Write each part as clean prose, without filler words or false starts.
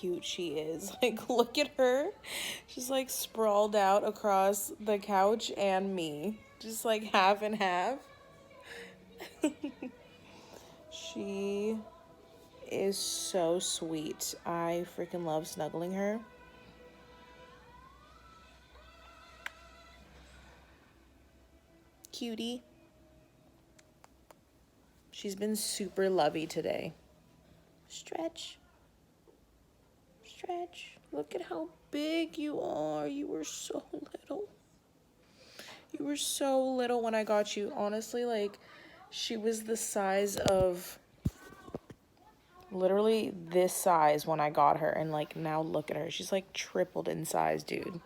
cute she is. Like, look at her. She's like sprawled out across the couch and me. Just like half and half. She is so sweet. I freaking love snuggling her. Cutie. She's been super lovey today. Stretch. Stretch. Look at how big you are. You were so little. You were so little when I got you. Honestly, like, she was the size of, literally this size when I got her. And, like, now look at her. She's, like, tripled in size, dude.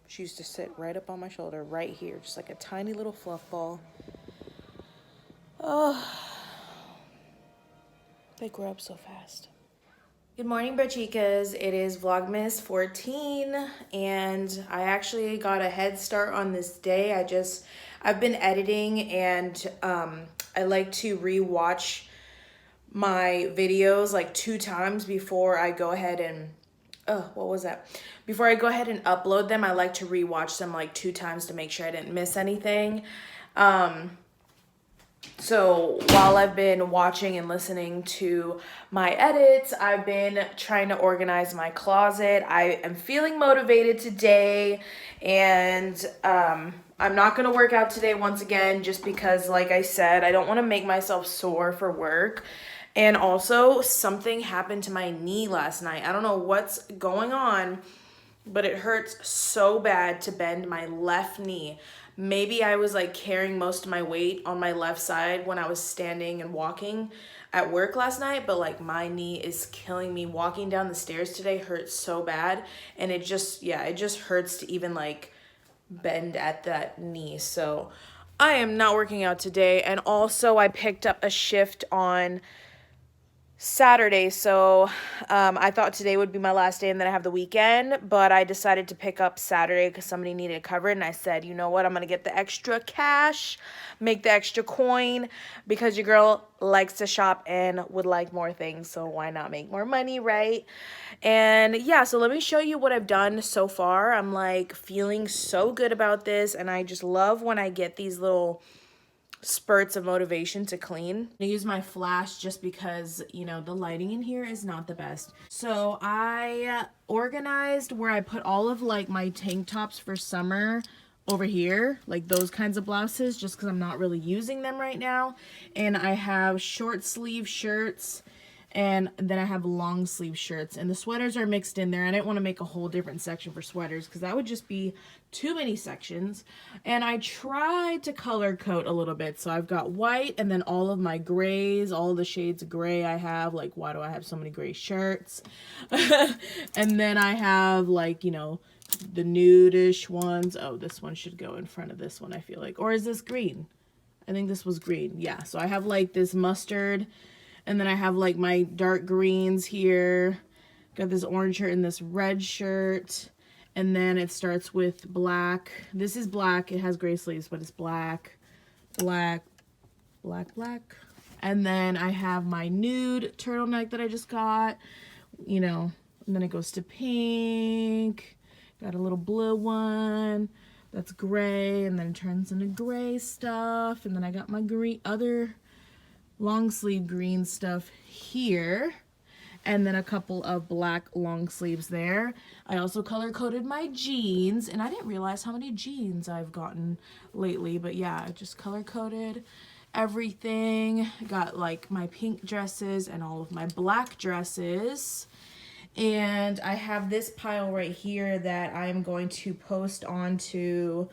She used to sit right up on my shoulder, right here. Just like a tiny little fluff ball. Oh, they grow up so fast. Good morning, Brachicas. It is Vlogmas 14, and I actually got a head start on this day. I've been editing, and I like to re-watch my videos like 2 times before I go ahead and, before I go ahead and upload them. I like to re-watch them like 2 times to make sure I didn't miss anything. So while I've been watching and listening to my edits, I've been trying to organize my closet. I am feeling motivated today, and I'm not going to work out today once again, just because, like I said, I don't want to make myself sore for work. And also, something happened to my knee last night. I don't know what's going on, but it hurts so bad to bend my left knee. Maybe I was like carrying most of my weight on my left side when I was standing and walking at work last night, but like my knee is killing me. Walking down the stairs today hurts so bad, and it just hurts to even like bend at that knee. So I am not working out today. And also I picked up a shift on Saturday, so I thought today would be my last day and then I have the weekend, but I decided to pick up Saturday because somebody needed it covered, and I said, you know what, I'm gonna get the extra cash, make the extra coin, because your girl likes to shop and would like more things, so why not make more money, right? And yeah, so let me show you what I've done so far. I'm like feeling so good about this, and I just love when I get these little spurts of motivation to clean. I use my flash just because, you know, the lighting in here is not the best. So I organized where I put all of like my tank tops for summer over here, like those kinds of blouses, just because I'm not really using them right now. And I have short sleeve shirts, and then I have long sleeve shirts, and the sweaters are mixed in there. I didn't want to make a whole different section for sweaters because that would just be too many sections. And I tried to color code a little bit. So I've got white, and then all of my grays, all the shades of gray I have. Like, why do I have so many gray shirts? And then I have like, you know, the nude-ish ones. Oh, this one should go in front of this one, I feel like. Or is this green? I think this was green. Yeah, so I have like this mustard, and then I have like my dark greens here. Got this orange shirt and this red shirt. And then it starts with black. This is black. It has gray sleeves, but it's black, black, black, black. And then I have my nude turtleneck that I just got, you know, and then it goes to pink. Got a little blue one that's gray, and then it turns into gray stuff. And then I got my green, other long sleeve green stuff here, and then a couple of black long sleeves there. I also color coded my jeans, and I didn't realize how many jeans I've gotten lately, but yeah, I just color coded everything. Got like my pink dresses and all of my black dresses. And I have this pile right here that I'm going to post onto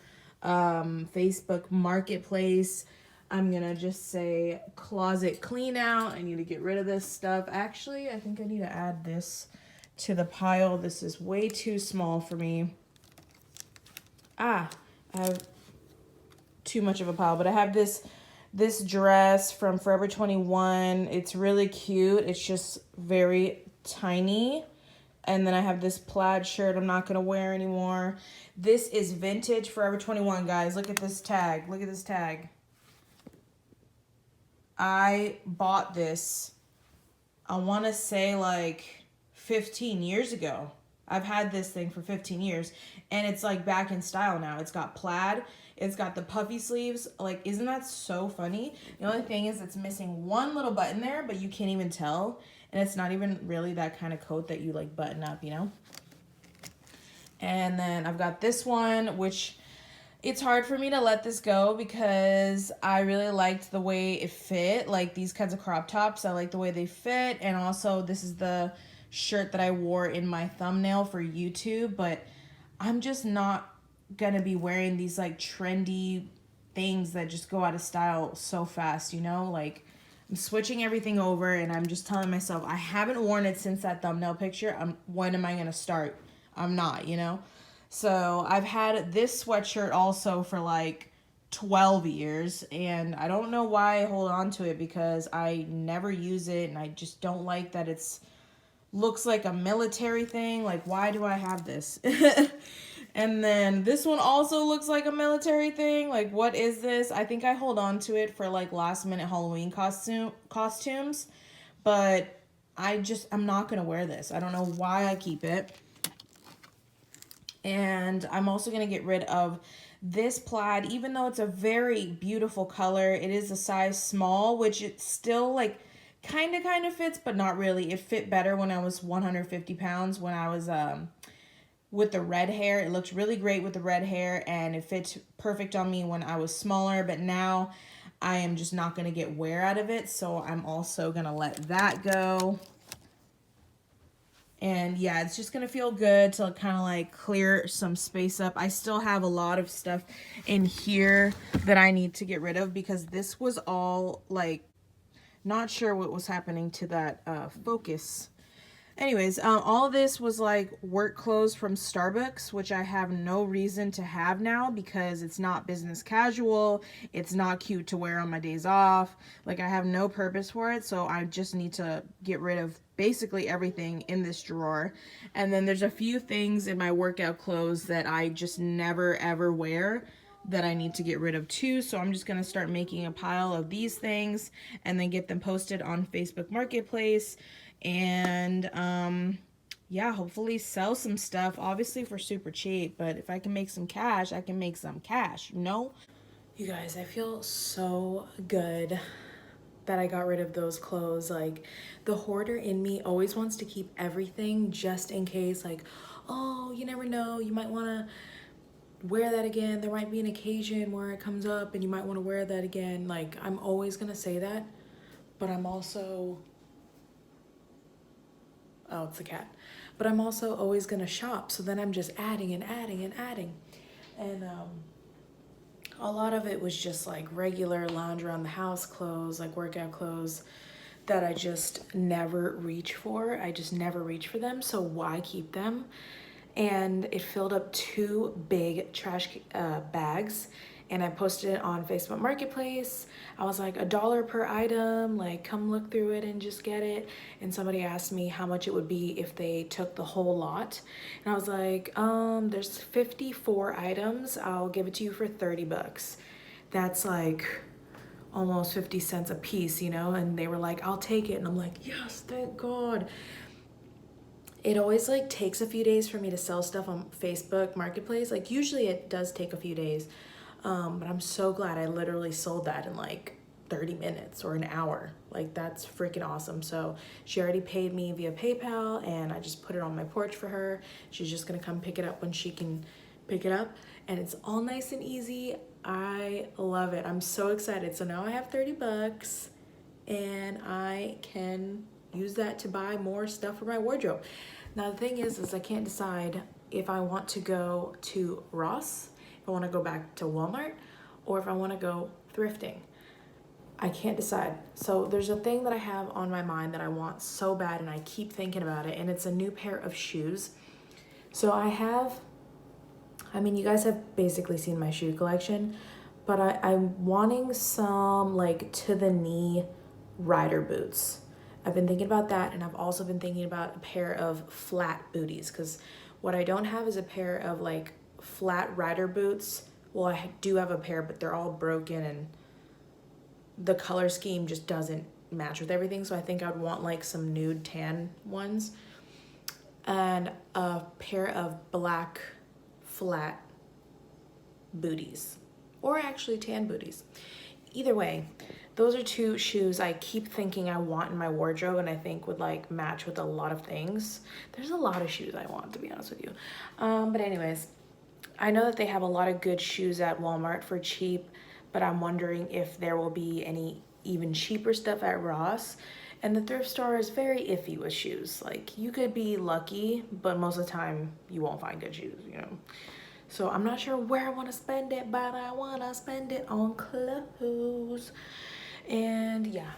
Facebook Marketplace. I'm gonna just say closet clean out. I need to get rid of this stuff. Actually, I think I need to add this to the pile. This is way too small for me. I have too much of a pile, but I have this dress from Forever 21. It's really cute. It's just very tiny. And then I have this plaid shirt I'm not gonna wear anymore. This is vintage Forever 21, guys. Look at this tag. Look at this tag. I bought this I want to say like 15 years ago. I've had this thing for 15 years and it's like back in style now. It's got plaid, it's got the puffy sleeves. Like, isn't that so funny? The only thing is it's missing one little button there, but you can't even tell. And it's not even really that kind of coat that you like button up, you know? And then I've got this one, which it's hard for me to let this go because I really liked the way it fit. Like these kinds of crop tops, I like the way they fit. And also this is the shirt that I wore in my thumbnail for YouTube, but I'm just not gonna be wearing these like trendy things that just go out of style so fast, you know? Like I'm switching everything over and I'm just telling myself I haven't worn it since that thumbnail picture. When am I gonna start? I'm not, you know? So I've had this sweatshirt also for like 12 years and I don't know why I hold on to it because I never use it and I just don't like that it's looks like a military thing. Like, why do I have this? And then this one also looks like a military thing. Like, what is this? I think I hold on to it for like last minute Halloween costumes, but I'm not gonna wear this. I don't know why I keep it. And I'm also gonna get rid of this plaid, even though it's a very beautiful color. It is a size small, which it's still like kind of fits, but not really. It fit better when I was 150 pounds, when I was with the red hair. It looked really great with the red hair and it fits perfect on me when I was smaller, but now I am just not going to get wear out of it, so I'm also going to let that go. And yeah, it's just going to feel good to kind of like clear some space up. I still have a lot of stuff in here that I need to get rid of because this was all like, not sure what was happening to that focus. Anyways, all of this was like work clothes from Starbucks, which I have no reason to have now because it's not business casual. It's not cute to wear on my days off. Like, I have no purpose for it, so I just need to get rid of basically everything in this drawer. And then there's a few things in my workout clothes that I just never ever wear that I need to get rid of too. So I'm just going to start making a pile of these things and then get them posted on Facebook Marketplace. And yeah, hopefully sell some stuff, obviously for super cheap, but if I can make some cash, I can make some cash, you know? You guys, I feel so good that I got rid of those clothes. Like, the hoarder in me always wants to keep everything just in case, like, oh, you never know, you might want to wear that again. There might be an occasion where it comes up and you might want to wear that again. Like, I'm always gonna say that, but I'm also, oh, it's a cat, but I'm also always gonna shop, so then I'm just adding and adding and adding. And a lot of it was just like regular lounge around the house clothes, like workout clothes that I just never reach for. I just never reach for them, so why keep them? And it filled up 2 big trash bags, and I posted it on Facebook Marketplace. I was like, $1 per item, like come look through it and just get it. And somebody asked me how much it would be if they took the whole lot. And I was like, there's 54 items. I'll give it to you for 30 bucks. That's like almost 50 cents a piece, you know? And they were like, I'll take it. And I'm like, yes, thank God. It always like takes a few days for me to sell stuff on Facebook Marketplace. Like, usually it does take a few days. But I'm so glad I literally sold that in like 30 minutes or an hour. Like, that's freaking awesome. So she already paid me via PayPal and I just put it on my porch for her. She's just gonna come pick it up when she can pick it up. And it's all nice and easy. I love it. I'm so excited. So now I have 30 bucks and I can use that to buy more stuff for my wardrobe. Now the thing is I can't decide if I want to go to Ross, if I want to go back to Walmart, or if I want to go thrifting. I can't decide. So there's a thing that I have on my mind that I want so bad and I keep thinking about it, and it's a new pair of shoes. So I mean, you guys have basically seen my shoe collection, but I'm wanting some like to the knee rider boots. I've been thinking about that, and I've also been thinking about a pair of flat booties, because what I don't have is a pair of like flat rider boots. Well, I do have a pair, but they're all broken and the color scheme just doesn't match with everything. So I think I'd want like some nude tan ones and a pair of black flat booties, or actually tan booties. Either way, those are two shoes I keep thinking I want in my wardrobe and I think would like match with a lot of things. There's a lot of shoes I want, to be honest with you. But anyways, I know that they have a lot of good shoes at Walmart for cheap, but I'm wondering if there will be any even cheaper stuff at Ross. And the thrift store is very iffy with shoes. Like, you could be lucky, but most of the time you won't find good shoes, you know. So I'm not sure where I want to spend it, but I want to spend it on clothes. And yeah,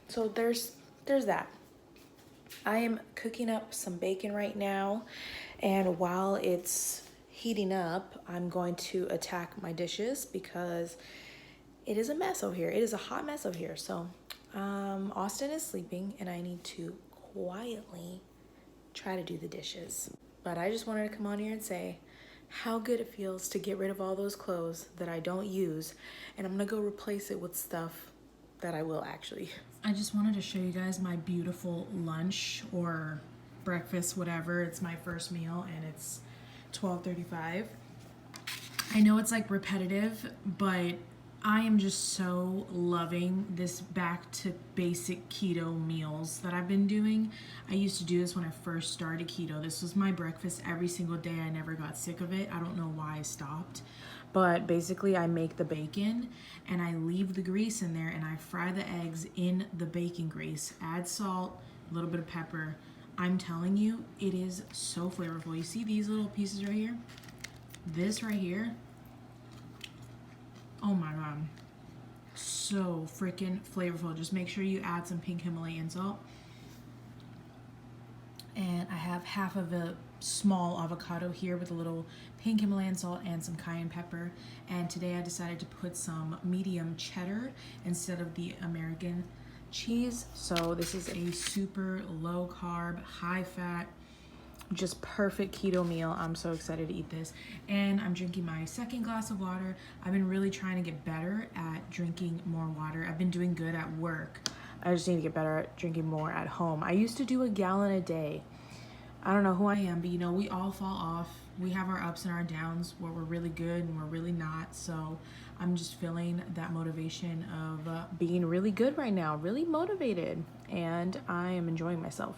so there's that. I am cooking up some bacon right now, and while it's heating up, I'm going to attack my dishes because it is a mess over here. It is a hot mess over here. So Austin is sleeping and I need to quietly try to do the dishes. But I just wanted to come on here and say how good it feels to get rid of all those clothes that I don't use, and I'm gonna go replace it with stuff that I will actually. I just wanted to show you guys my beautiful lunch or breakfast, whatever. It's my first meal and it's 12:35. I know it's like repetitive, but I am just so loving this back to basic keto meals that I've been doing. I used to do this when I first started keto. This was my breakfast every single day. I never got sick of it. I don't know why I stopped. But basically I make the bacon and I leave the grease in there and I fry the eggs in the bacon grease, add salt, a little bit of pepper. I'm telling you, it is so flavorful. You see these little pieces right here? This right here, oh my God, so freaking flavorful. Just make sure you add some pink Himalayan salt. And I have half of a small avocado here with a little pink Himalayan salt and some cayenne pepper. And today I decided to put some medium cheddar instead of the American cheese. So this is a super low carb, high fat, just perfect keto meal. I'm so excited to eat this. And I'm drinking my second glass of water. I've been really trying to get better at drinking more water. I've been doing good at work. I just need to get better at drinking more at home. I used to do a gallon a day. I don't know who I am, but you know, we all fall off. We have our ups and our downs where we're really good and we're really not. So I'm just feeling that motivation of being really good right now, really motivated, and I am enjoying myself.